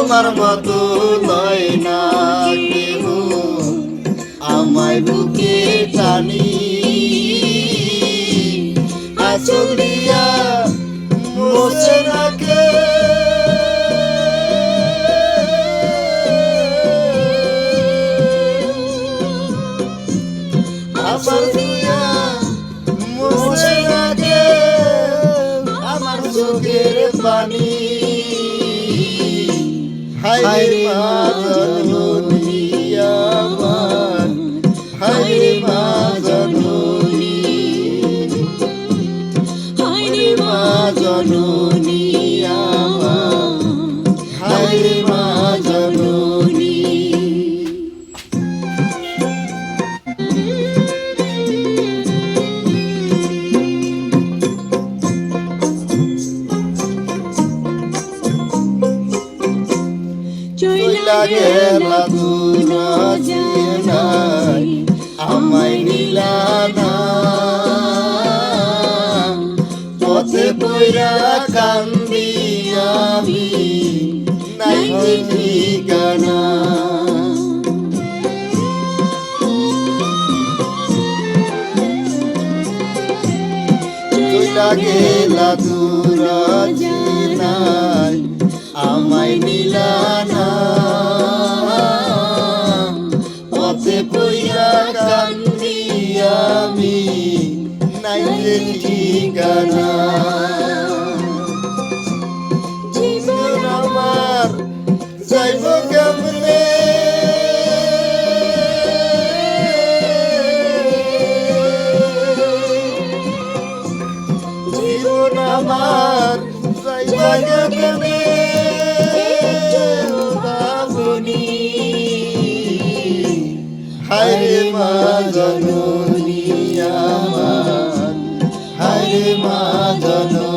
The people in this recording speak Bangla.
তোমার মতো লয় না কেহ আমায় বুকে টানি আঁচল দিয়া বসে রাখে আবার দিয়া বসে রাখে আমার চোখের পানি হায়রে মা জননী আমার হায়রে মা জননী হায়রে মা জননী আমার হায়রে মা জননী চইলা গেলা দূর জেনাই আমায় নিলা না পথে পইরা কান্দি আমি নাই যে ঠিকানা চইলা গেলা দূর জেনাই আমায় নিলা না পথে পইরা কান্দি আমি নাই যে ঠিকানা জীবন আমার যাইব কেমনে জীবন আমার যাইব কেমনে হায়রে মা জননী আমার হায়রে মা জননী